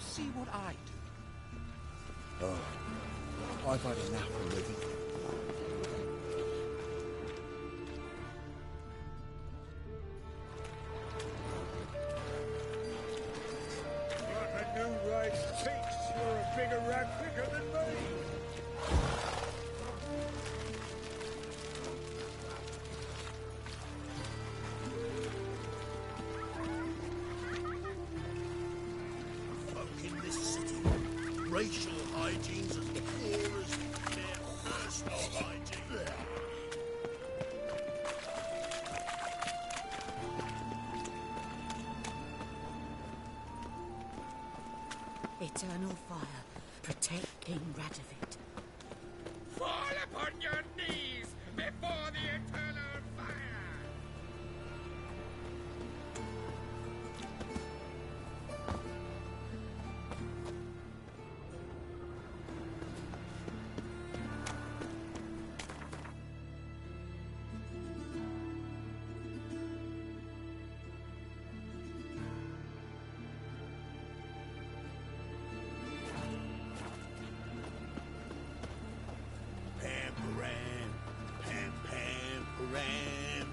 see what I do. Oh, I've had enough already. Got a new right cheeks. You're a bigger rat picker than me. Folk in this city, racial hygiene's as poor as their personal hygiene. Eternal fire, protect King Radovid. Fall upon your knees before the eternal fire! Pam-param, pam-pam-param.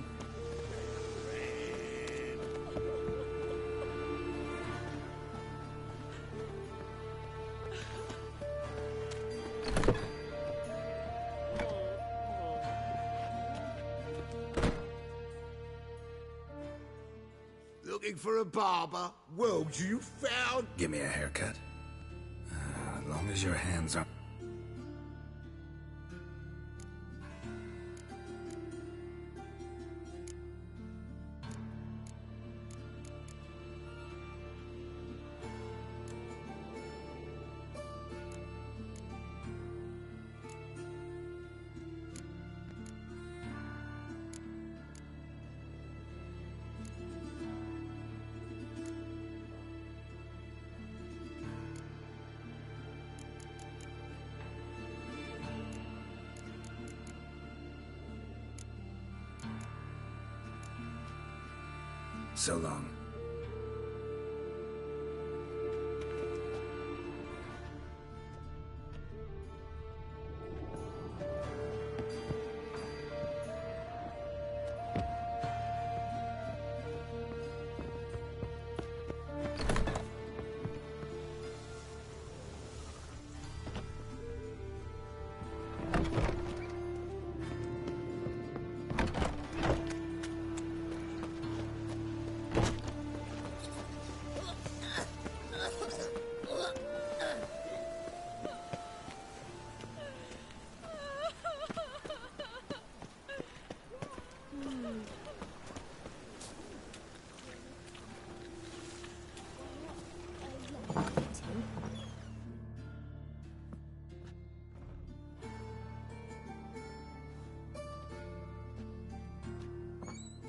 Looking for a barber? Well, you found... Give me a haircut. As long as your hands are... So long.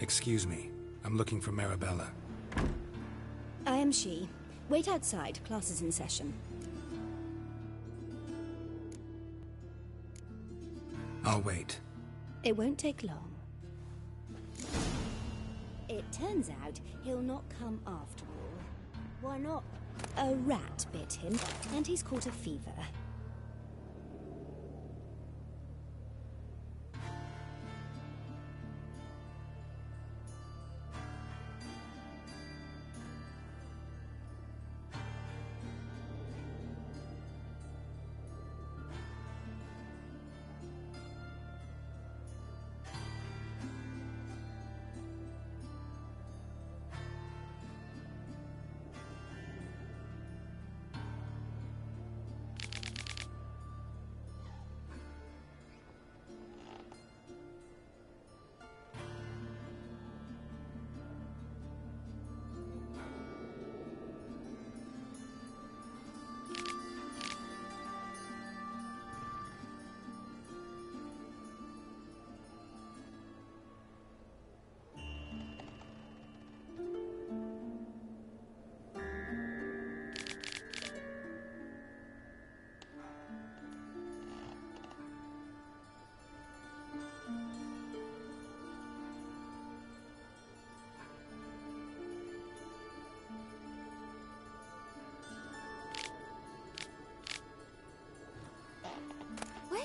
Excuse me. I'm looking for Marabella. I am she. Wait outside. Class is in session. I'll wait. It won't take long. It turns out he'll not come after all. Why not? A rat bit him, and he's caught a fever.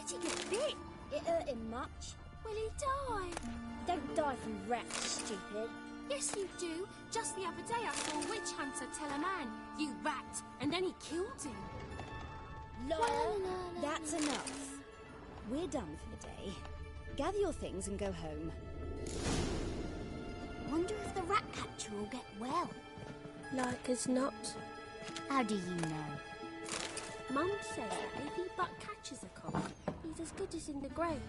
did he get bit? It hurt him much. Will he die? Don't die from rats, stupid. Yes, you do. Just the other day I saw a witch hunter tell a man, "You rat," and then he killed him. Liar. That's enough. We're done for the day. Gather your things and go home. Wonder if the rat catcher will get well. Like as not. How do you know? Mum says that if he but catches a cough, he's as good as in the grave.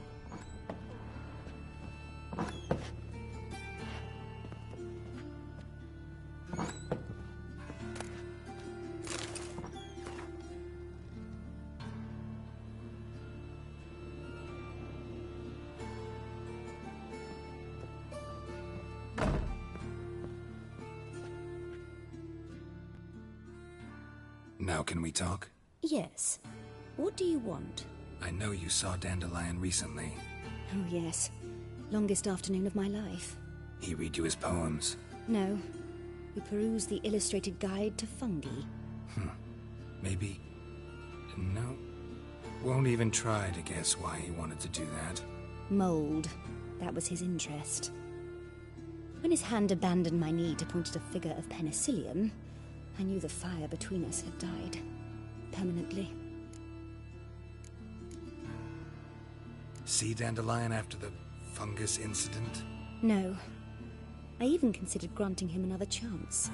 Now can we talk? Yes. What do you want? I know you saw Dandelion recently. Oh, yes. Longest afternoon of my life. He read you his poems? No. We perused the illustrated guide to fungi. Maybe... No. Won't even try to guess why he wanted to do that. Mold. That was his interest. When his hand abandoned my need to point at a figure of penicillium, I knew the fire between us had died. Permanently. See Dandelion after the fungus incident? No. I even considered granting him another chance.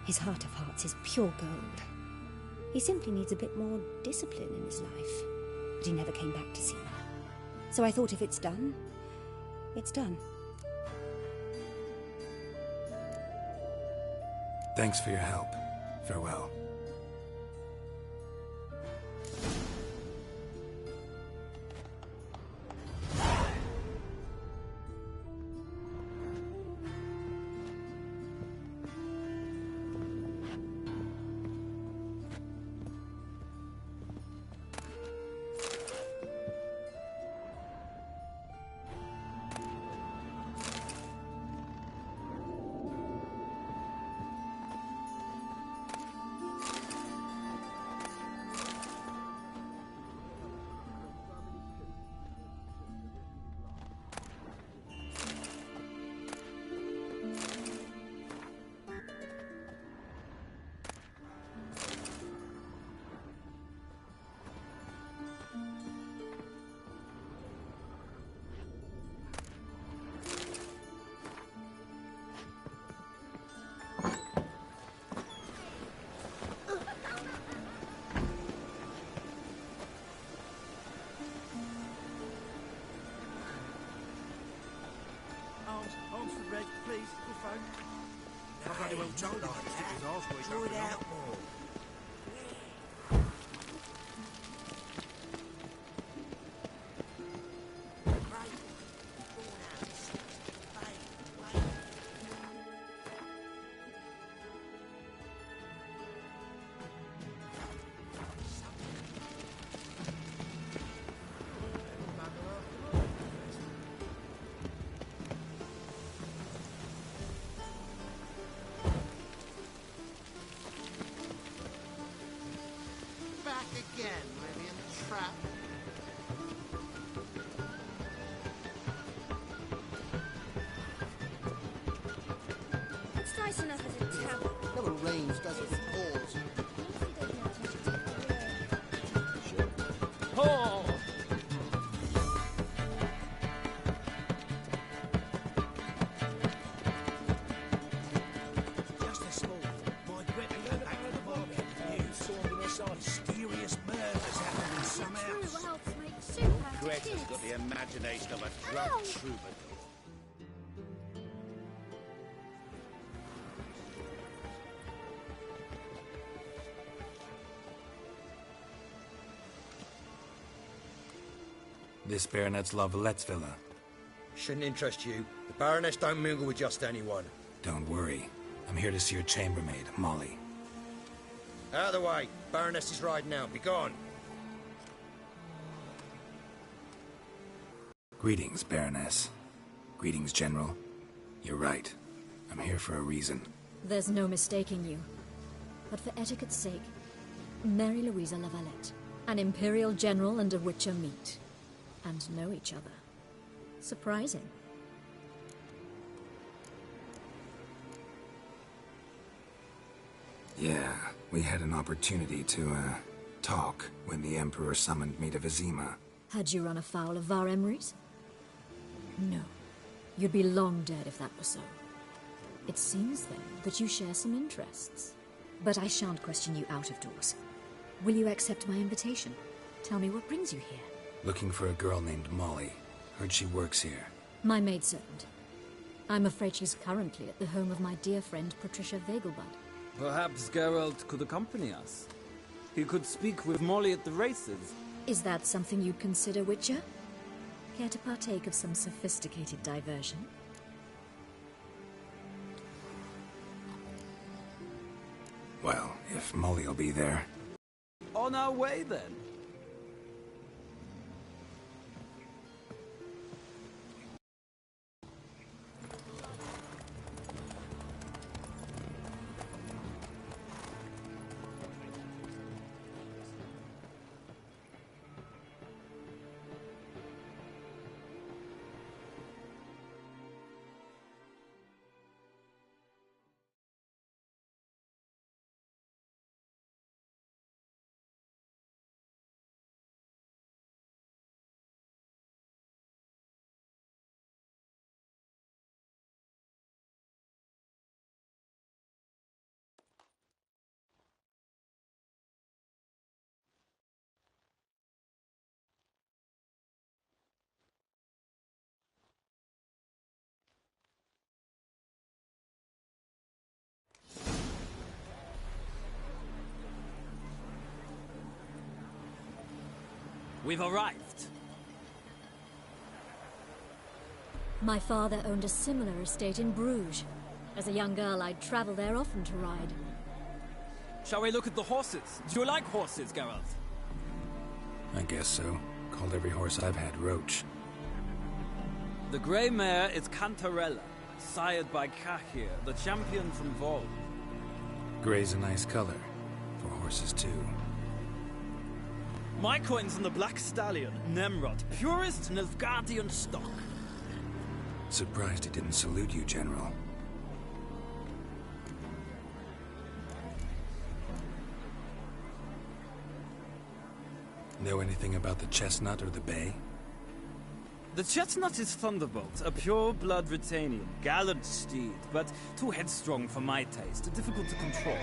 His heart of hearts is pure gold. He simply needs a bit more discipline in his life. But he never came back to see me. So I thought if it's done, it's done. Thanks for your help. Farewell. Arms for Red, please. Good phone. I've bloody well told him to stick his arse where he don't belong. Again, maybe in the trap. It's nice enough as a tavern. Never rains, does it, with oars? Oh! Just a small thing. My grip and go back to the market. You saw on the side. Mysterious murders happening in some house. True helps make soup out of Greta's kids. got the imagination of a drunk troubadour. This Baronet's La Vallette's villa. Shouldn't interest you. The Baroness don't mingle with just anyone. Don't worry. I'm here to see your chambermaid, Molly. Out of the way. Baroness is riding out. Be gone. Greetings, Baroness. Greetings, General. You're right. I'm here for a reason. There's no mistaking you. But for etiquette's sake, Mary Louisa La Valette. An Imperial General and a Witcher meet. And know each other. Surprising. Yeah, we had an opportunity to, talk when the Emperor summoned me to Vizima. Had you run afoul of Var Emrys? No. You'd be long dead if that were so. It seems, then, that you share some interests. But I shan't question you out of doors. Will you accept my invitation? Tell me what brings you here. Looking for a girl named Molly. Heard she works here. My maidservant. I'm afraid she's currently at the home of my dear friend Patricia Vegelbud. Perhaps Geralt could accompany us. He could speak with Molly at the races. Is that something you'd consider, Witcher? Care to partake of some sophisticated diversion? Well, if Molly'll be there. On our way, then. We've arrived. My father owned a similar estate in Bruges. As a young girl, I'd travel there often to ride. Shall we look at the horses? Do you like horses, Geralt? I guess so. Called every horse I've had Roach. The grey mare is Cantarella, sired by Kahir, the champion from Vol. Grey's a nice color. For horses, too. My coin's on the Black Stallion, Nemrod, purest Nilfgaardian stock. Surprised he didn't salute you, General. Know anything about the Chestnut or the Bay? The Chestnut is Thunderbolt, a pure-blood Britannian, gallant steed, but too headstrong for my taste, difficult to control.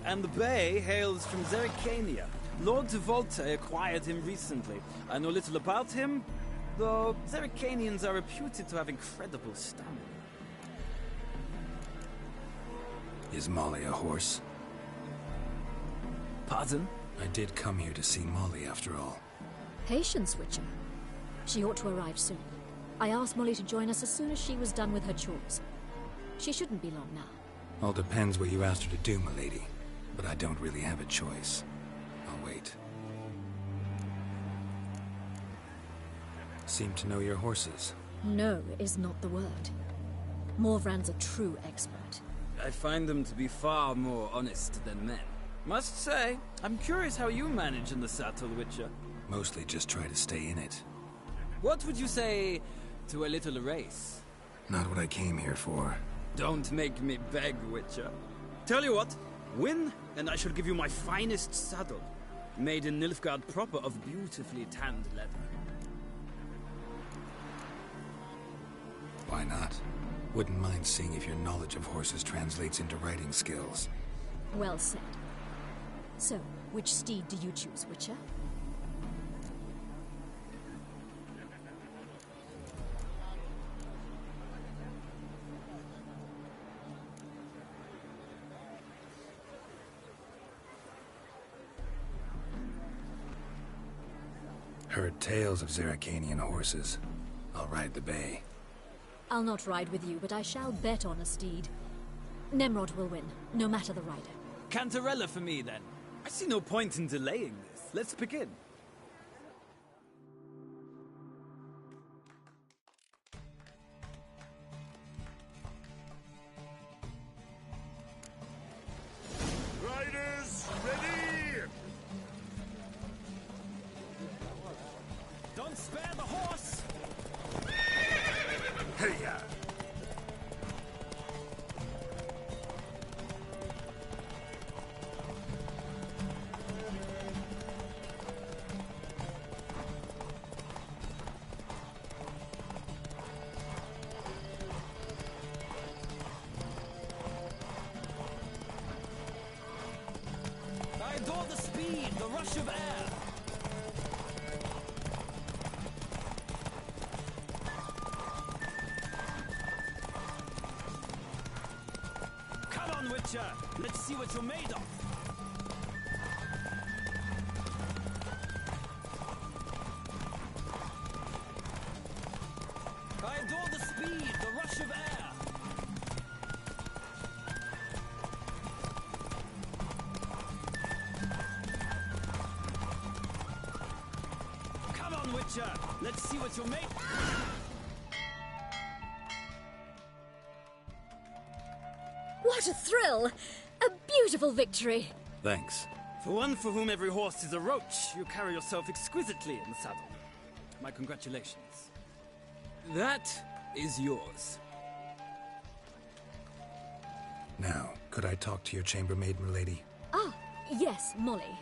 And the Bay hails from Zerrikania. Lord de Volte acquired him recently. I know little about him, though Zerrikanians are reputed to have incredible stamina. Is Molly a horse? Pardon? I did come here to see Molly, after all. Patience, Witcher. She ought to arrive soon. I asked Molly to join us as soon as she was done with her chores. She shouldn't be long now. All depends what you asked her to do, milady. But I don't really have a choice. I'll wait. Seem to know your horses. No is not the word. Morvran's a true expert. I find them to be far more honest than men. Must say, I'm curious how you manage in the saddle, Witcher. Mostly just try to stay in it. What would you say to a little race? Not what I came here for. Don't make me beg, Witcher. Tell you what, win, and I shall give you my finest saddle. Made in Nilfgaard proper of beautifully tanned leather. Why not? Wouldn't mind seeing if your knowledge of horses translates into riding skills. Well said. So, which steed do you choose, Witcher? Heard tales of Zerrikanian horses. I'll ride the Bay. I'll not ride with you, but I shall bet on a steed. Nemrod will win, no matter the rider. Cantarella for me, then. I see no point in delaying this. Let's begin. Riders, ready! adore the speed, the rush of air. Come on, Witcher. Let's see what you're made of. I adore the speed, the rush of air. Come on, Witcher. Let's see what you're made. What a thrill! A beautiful victory! Thanks. For one for whom every horse is a roach, you carry yourself exquisitely in the saddle. My congratulations. That is yours. Now, could I talk to your chambermaid, milady? Ah, yes, Molly.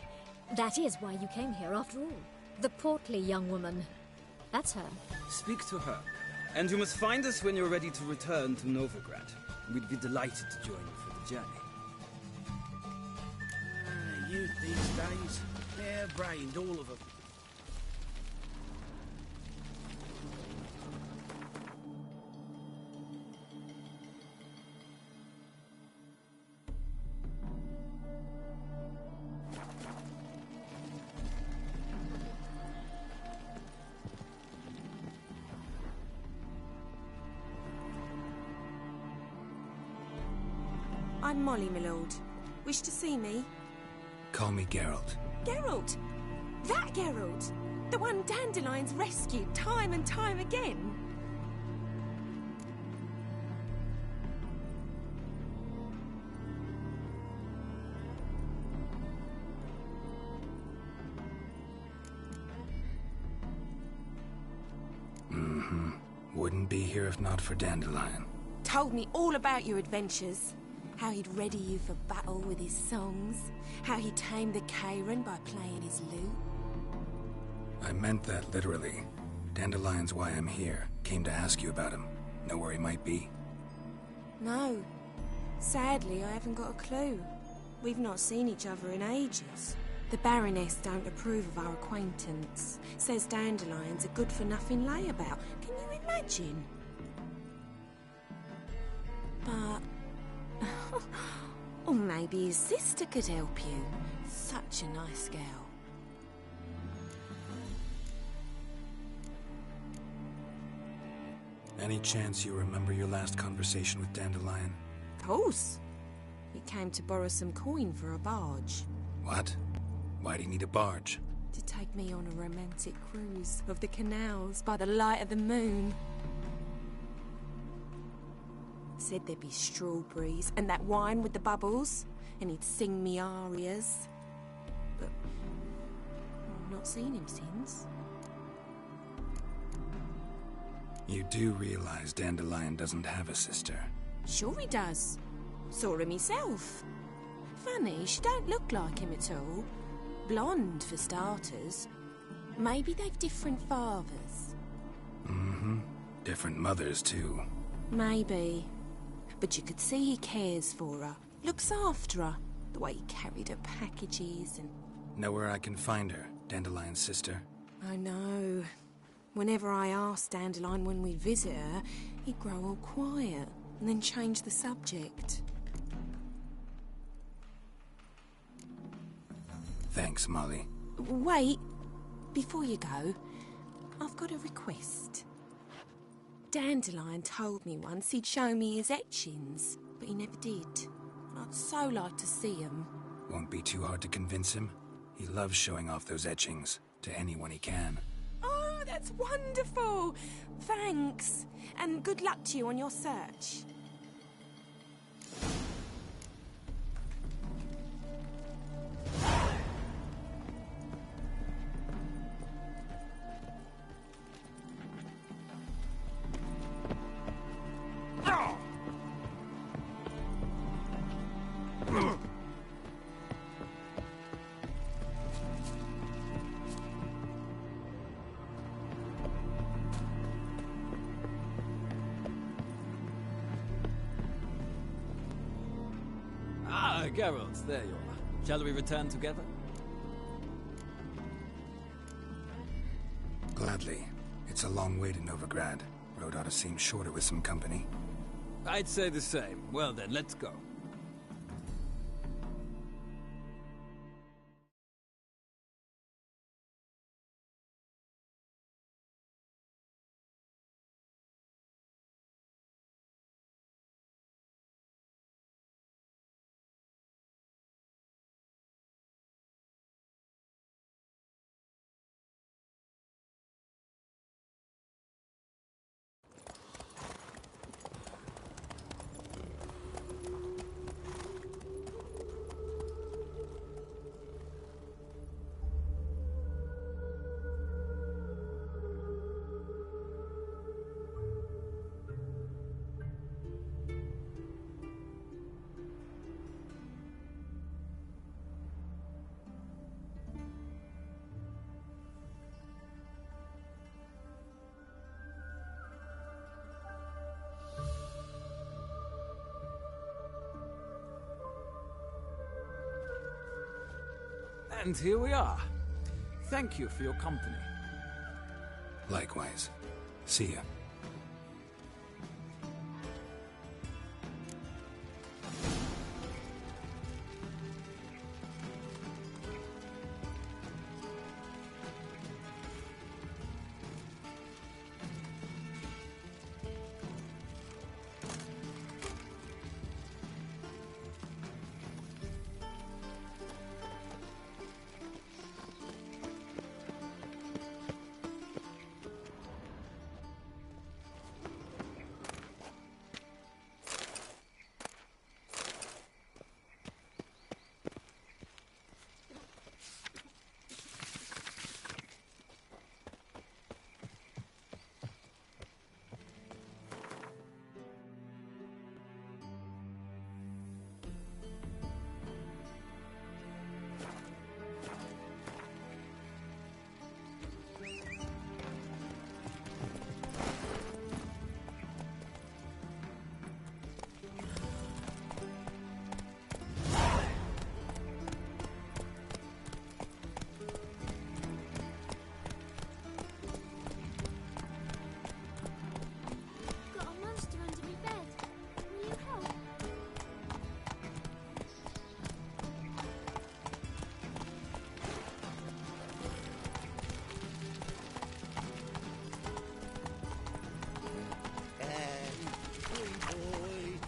That is why you came here after all. The portly young woman. That's her. Speak to her. And you must find us when you're ready to return to Novigrad. We'd be delighted to join you for the journey. Youth these days, hair-brained, all of them. I'm Molly, my lord. Wish to see me? Call me Geralt. Geralt! That Geralt! The one Dandelion's rescued time and time again! Wouldn't be here if not for Dandelion. Told me all about your adventures. How he'd ready you for battle with his songs. How he tamed the Karen by playing his lute. I meant that literally. Dandelion's why I'm here. Came to ask you about him. Know where he might be? No. Sadly, I haven't got a clue. We've not seen each other in ages. The Baroness don't approve of our acquaintance. Says Dandelion's a good-for-nothing layabout. Can you imagine? But... or maybe his sister could help you. Such a nice girl. Any chance you remember your last conversation with Dandelion? Of course. He came to borrow some coin for a barge. What? Why'd he need a barge? To take me on a romantic cruise of the canals by the light of the moon. Said there'd be strawberries and that wine with the bubbles, and he'd sing me arias. But I've not seen him since. You do realize Dandelion doesn't have a sister? Sure he does. Saw him myself. Funny, she don't look like him at all. Blonde, for starters. Maybe they've different fathers. Different mothers, too. Maybe. But you could see he cares for her. Looks after her. The way he carried her packages and... Know where I can find her, Dandelion's sister? I know. Whenever I asked Dandelion when we'd visit her, he'd grow all quiet and then change the subject. Thanks, Molly. Wait. Before you go, I've got a request. Dandelion told me once he'd show me his etchings, but he never did. And I'd so like to see them. Won't be too hard to convince him. He loves showing off those etchings to anyone he can. Oh, that's wonderful! Thanks. And good luck to you on your search. Ah, Geralt, there you are. Shall we return together? Gladly. It's a long way to Novigrad. Road ought to seem shorter with some company. I'd say the same. Well then, let's go. And here we are. Thank you for your company. Likewise. See ya.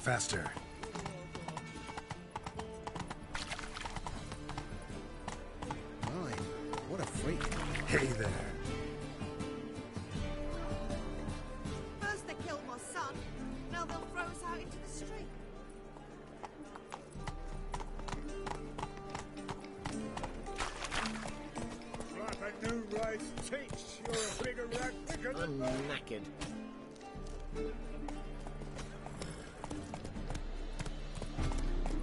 Faster. My, what a freak. Hey there. First they killed my son, now they'll throw us out into the street. Like a new rice teach, you're a bigger rat quicker than I'm knackered.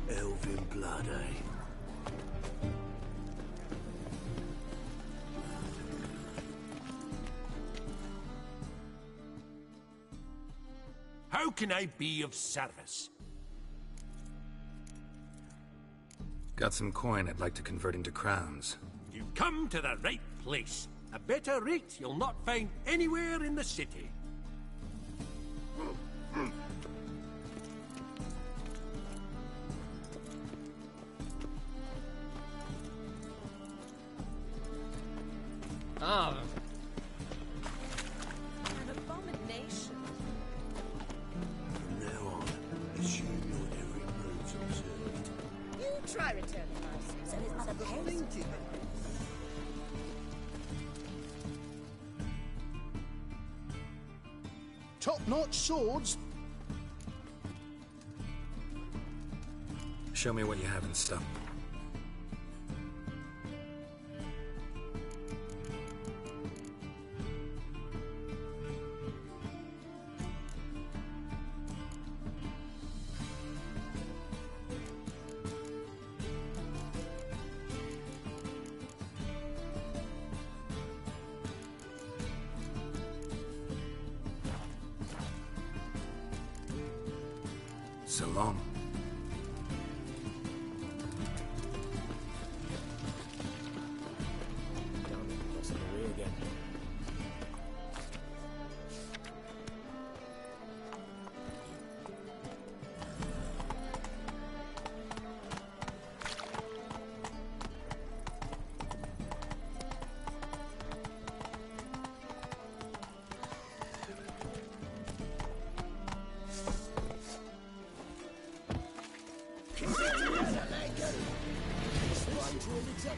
Elven blood, eh? How can I be of service? Got some coin I'd like to convert into crowns. You've come to the right place. A better rate you'll not find anywhere in the city. An abomination. From now on, assume your every move's observed. You try returning mercy, so his mother pays. Top-notch swords. Show me what you have in stock. So long. Damn it, lost the way again.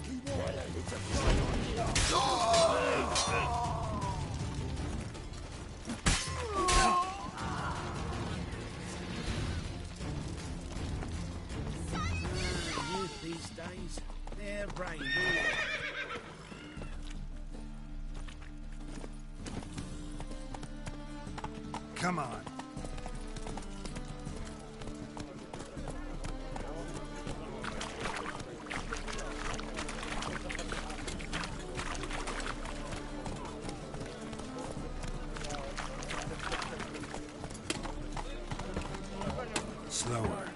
he wanted. Youth these days, they're brain. Come on. Slower.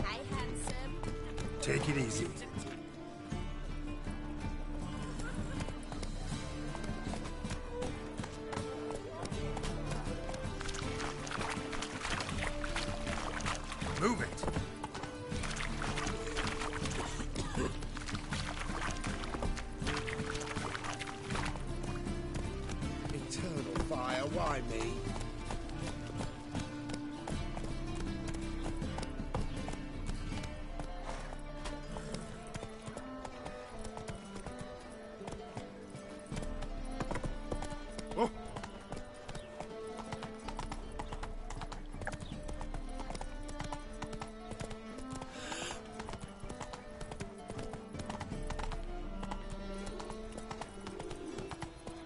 Hey, handsome. Take it easy. Move it. Eternal fire, why me? Oh.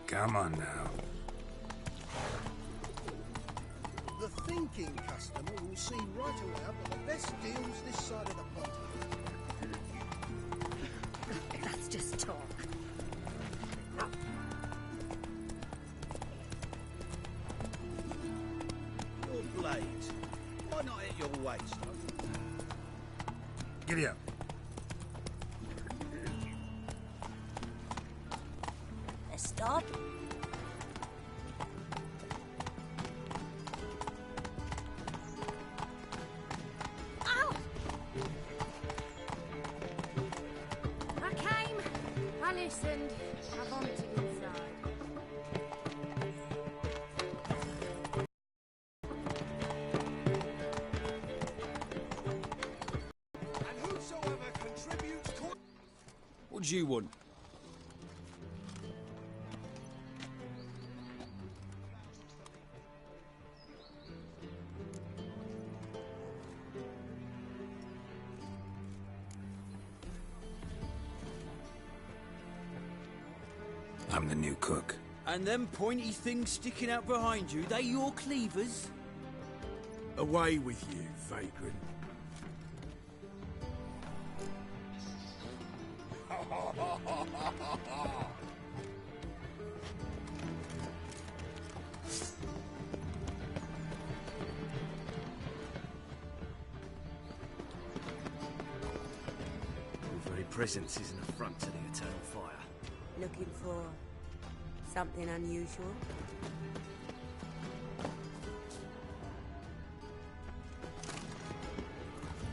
Come on now. The thinking customer will see right away for the best deals this side of the pond. That's just talk. Your blades, why not at your waist? Giddy up. Let's start. Ow! I came, I listened, I vomited inside. And whosoever contributes... What do you want? I'm the new cook. And them pointy things sticking out behind you, they your cleavers? Away with you, vagrant. Your very presence is an affront to the eternal fire. Looking for something unusual?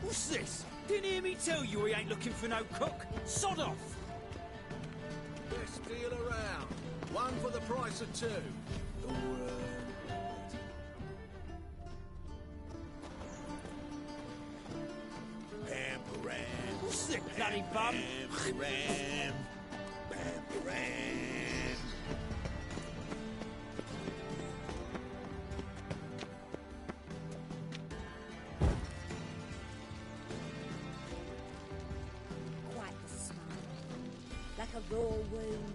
What's this? Didn't hear me tell you he ain't looking for no cook? Sod off! Best deal around. One for the price of two. Bam-ram. What's this, bloody bum? Bam-ram. Bam-ram. Quite the smile. Like a raw wound.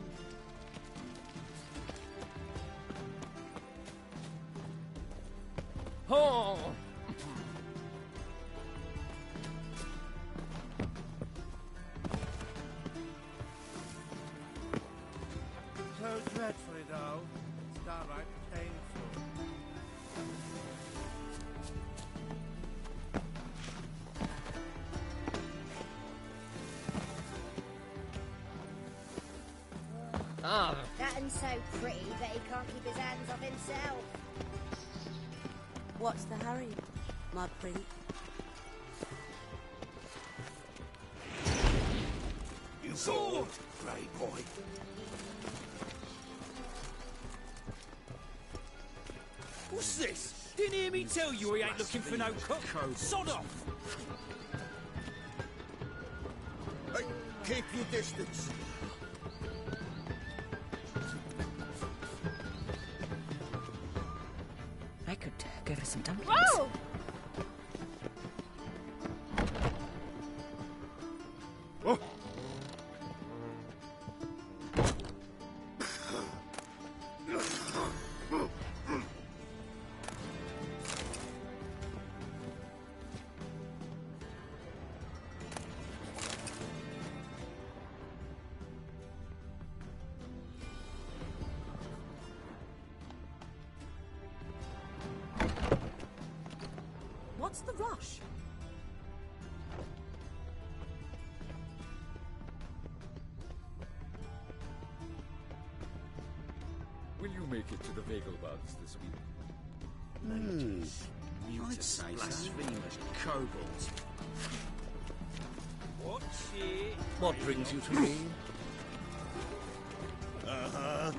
Oh! So dreadfully dull. It's downright painful. Ah. That and so pretty that he can't keep his hands off himself. What's the hurry, my prince? sword, Grey boy. What's this? Didn't hear me tell you he ain't looking for no cook. Sod off! Hey, keep your distance. I could go for some dumplings. Whoa! Oh. What's the rush? Will you make it to the Vegelbuds this week? Mages, I'd mutants, say so. blasphemers, kobolds. Watch it. What brings you to me? Uh-huh.